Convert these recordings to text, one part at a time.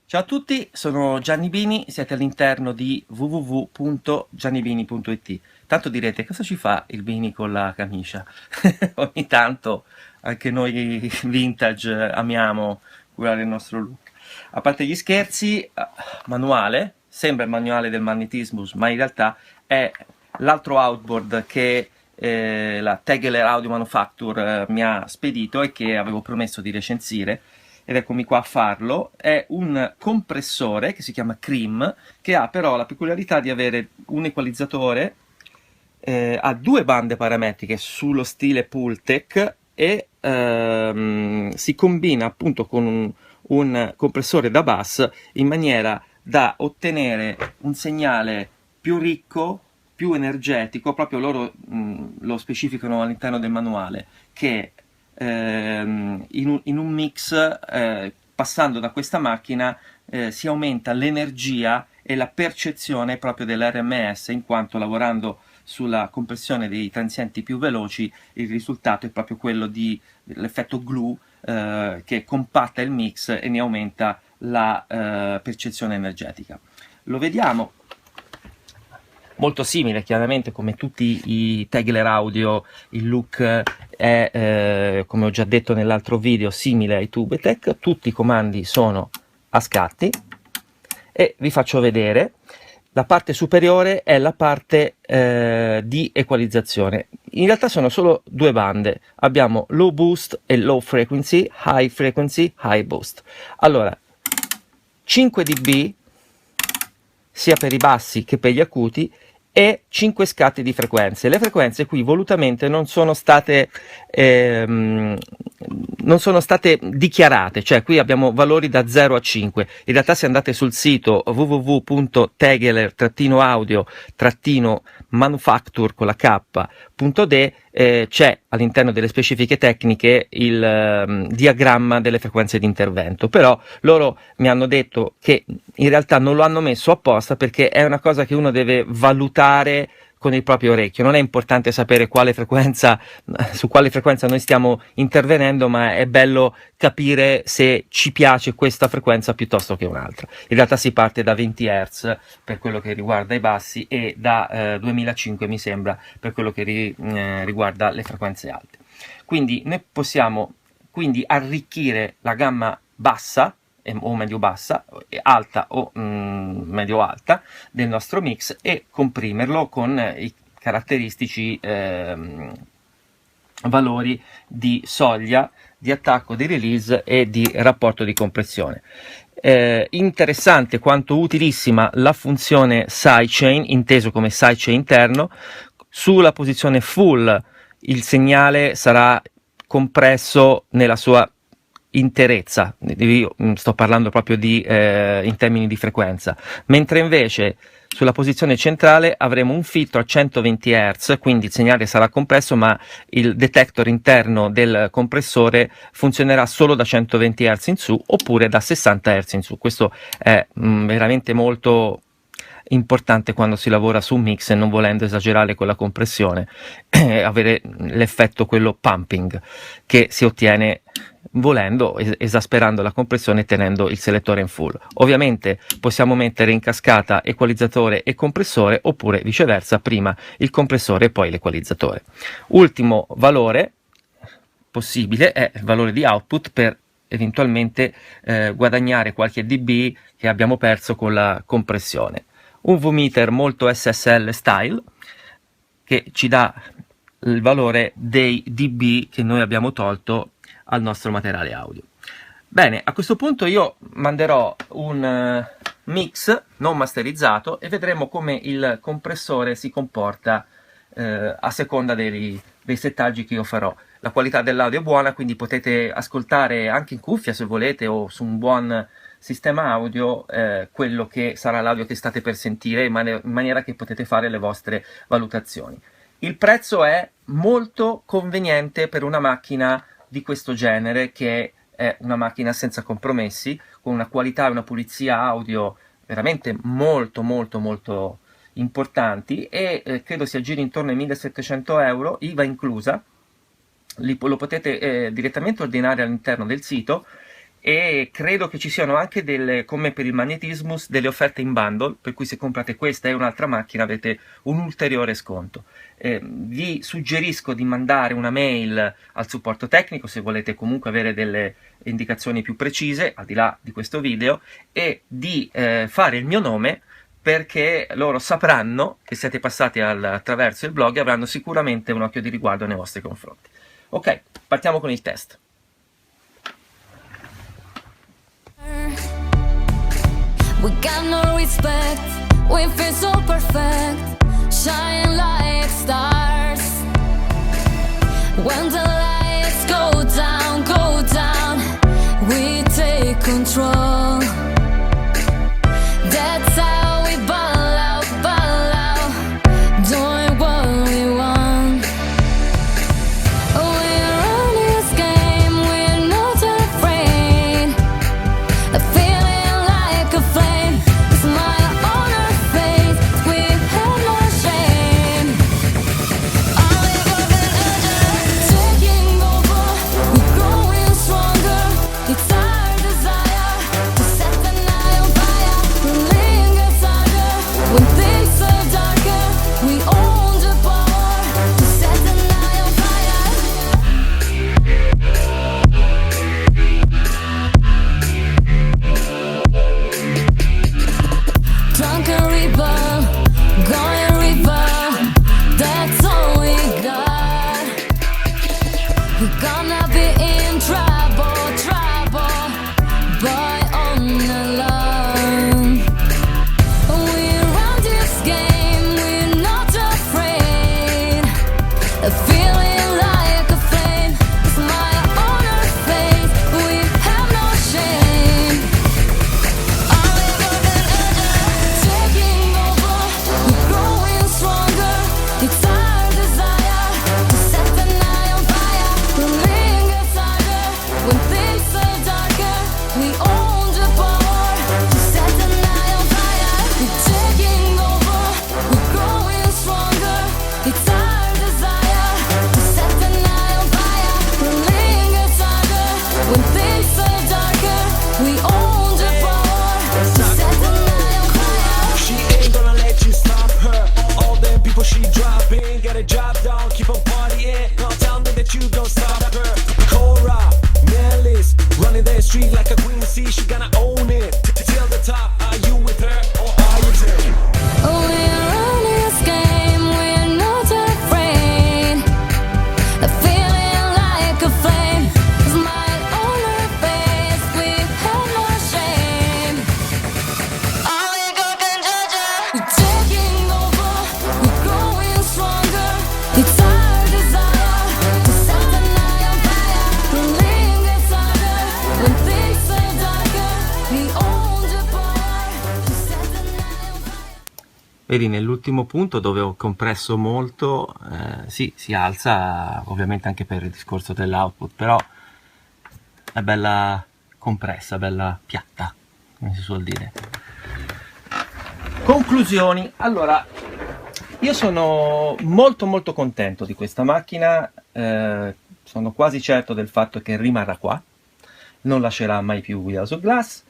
Ciao a tutti, sono Gianni Bini, siete all'interno di www.giannibini.it. Tanto direte, cosa ci fa il Bini con la camicia? Ogni tanto anche noi vintage amiamo curare il nostro look. A parte gli scherzi, manuale, sembra il manuale del magnetismus, ma in realtà è l'altro outboard che la Tegeler Audio Manufacture mi ha spedito e che avevo promesso di recensire, ed eccomi qua a farlo. È un compressore che si chiama Cream, che ha però la peculiarità di avere un equalizzatore, ha due bande parametriche sullo stile Pultec e si combina appunto con un compressore da bass in maniera da ottenere un segnale più ricco, più energetico. Proprio loro lo specificano all'interno del manuale, che in un mix, passando da questa macchina, si aumenta l'energia e la percezione proprio dell'RMS, in quanto lavorando sulla compressione dei transienti più veloci il risultato è proprio quello dell'effetto glue, che compatta il mix e ne aumenta la percezione energetica. Lo vediamo. Molto simile, chiaramente, come tutti i Tegeler Audio, il look è, come ho già detto nell'altro video, simile ai Tubetech. Tutti i comandi sono a scatti e vi faccio vedere. La parte superiore è la parte di equalizzazione. In realtà sono solo due bande, abbiamo low boost e low frequency, high boost. Allora, 5 dB sia per i bassi che per gli acuti, e 5 scatti di frequenze. Le frequenze qui volutamente non sono state dichiarate, cioè qui abbiamo valori da 0 a 5. In realtà, se andate sul sito www.tegeler-audio-manufacture con la K.de, c'è all'interno delle specifiche tecniche il diagramma delle frequenze di intervento. Però loro mi hanno detto che in realtà non lo hanno messo apposta, perché è una cosa che uno deve valutare con il proprio orecchio. Non è importante sapere su quale frequenza noi stiamo intervenendo, ma è bello capire se ci piace questa frequenza piuttosto che un'altra. In realtà si parte da 20 Hz per quello che riguarda i bassi, e da 2005 mi sembra per quello che riguarda le frequenze alte. Quindi noi possiamo arricchire la gamma bassa o medio-bassa, alta o medio-alta del nostro mix, e comprimerlo con i caratteristici valori di soglia, di attacco, di release e di rapporto di compressione. Interessante quanto utilissima la funzione sidechain, inteso come sidechain interno. Sulla posizione full il segnale sarà compresso nella sua interezza, io sto parlando proprio in termini di frequenza, mentre invece sulla posizione centrale avremo un filtro a 120 Hz, quindi il segnale sarà compresso, ma il detector interno del compressore funzionerà solo da 120 Hz in su, oppure da 60 Hz in su. Questo è veramente molto importante quando si lavora su un mix, e non volendo esagerare con la compressione, avere l'effetto quello pumping che si ottiene volendo, esasperando la compressione e tenendo il selettore in full. Ovviamente possiamo mettere in cascata equalizzatore e compressore, oppure viceversa, prima il compressore e poi l'equalizzatore. Ultimo valore possibile è il valore di output, per eventualmente guadagnare qualche dB che abbiamo perso con la compressione. Un V-meter molto SSL style, che ci dà il valore dei dB che noi abbiamo tolto al nostro materiale audio. Bene, a questo punto io manderò un mix non masterizzato e vedremo come il compressore si comporta a seconda dei settaggi che io farò. La qualità dell'audio è buona, quindi potete ascoltare anche in cuffia se volete, o su un buon sistema audio, quello che sarà l'audio che state per sentire, in maniera che potete fare le vostre valutazioni. Il prezzo è molto conveniente per una macchina di questo genere, che è una macchina senza compromessi, con una qualità e una pulizia audio veramente molto molto molto importanti, e credo si aggiri intorno ai 1700 euro, IVA inclusa. Lo potete direttamente ordinare all'interno del sito, e credo che ci siano anche delle, come per il Magnetismus, delle offerte in bundle, per cui se comprate questa e un'altra macchina avete un ulteriore sconto. Vi suggerisco di mandare una mail al supporto tecnico se volete comunque avere delle indicazioni più precise, al di là di questo video, e di fare il mio nome, perché loro sapranno che siete passati attraverso il blog e avranno sicuramente un occhio di riguardo nei vostri confronti. Ok, partiamo con il test. We got no respect, we feel so perfect, shine like stars. When the lights go down, we take control. That's how we ball out, doing what we want. We're on this game, we're not afraid. Feeling like a flame, smile on our face, we have no shame. All taking over, we're growing stronger. It's our desire to set the night on fire. We'll linger harder when things are darker. We own the power to set the night on fire. Drunken rebel, going rebel, that's all we got. We're gonna be in trouble, boy on alone. We run this game, we're not afraid. Feeling like a flame, smile on our face, we have no shame. Taking over, we're growing stronger. It's our desire to set the night on fire. We'll linger harder when things are darker. We own the power to set the night on fire. We're taking over, we're growing stronger. It's our desire to set the night on fire. We'll linger harder when things are darker. We own the power to set the night on fire. She ain't gonna let you stop her. All them people she dropping, get a job done, keep on partying. Now tell me that you don't stop her. Cora, Melis, running the street like a queen. See, she gonna own it till the top. Are you with her or are you there? We're on this game, we're not afraid. Feeling like a flame, smile on our face, we have no shame. We're taking over, we're growing stronger. It's our desire to set the night on fire. We'll linger harder when things are darker. We own the power to set the night on fire. Vedi, nell'ultimo punto dove ho compresso molto, sì, si alza, ovviamente anche per il discorso dell'output, però è bella compressa, bella piatta, come si suol dire. Conclusioni. Allora, io sono molto molto contento di questa macchina, sono quasi certo del fatto che rimarrà qua, non lascerà mai più Wheels of Glass,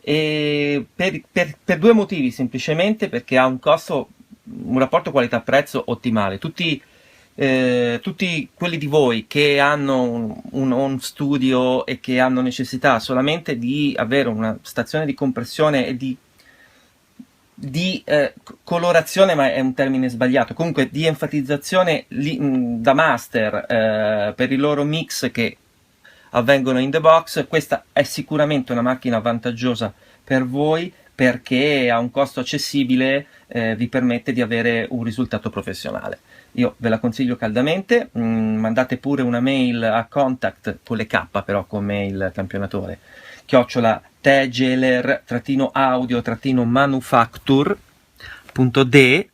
e per due motivi, semplicemente perché ha un costo, un rapporto qualità-prezzo ottimale. Tutti quelli di voi che hanno un home studio e che hanno necessità solamente di avere una stazione di compressione e di colorazione, ma è un termine sbagliato, comunque di enfatizzazione da master per i loro mix che avvengono in the box, questa è sicuramente una macchina vantaggiosa per voi, perché a un costo accessibile vi permette di avere un risultato professionale. Io ve la consiglio caldamente. Mandate pure una mail a contact con le K, però come il campionatore, @tegeler-audio-manufacture.de,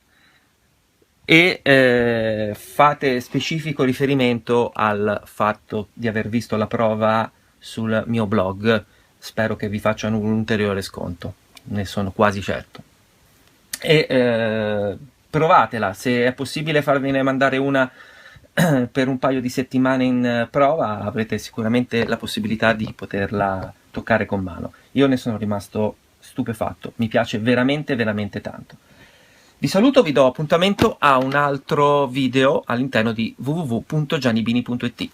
e fate specifico riferimento al fatto di aver visto la prova sul mio blog. Spero che vi facciano un ulteriore sconto, ne sono quasi certo. E provatela, se è possibile farvene mandare una per un paio di settimane in prova, avrete sicuramente la possibilità di poterla toccare con mano. Io ne sono rimasto stupefatto, mi piace veramente veramente tanto. Vi saluto, vi do appuntamento a un altro video all'interno di www.giannibini.it.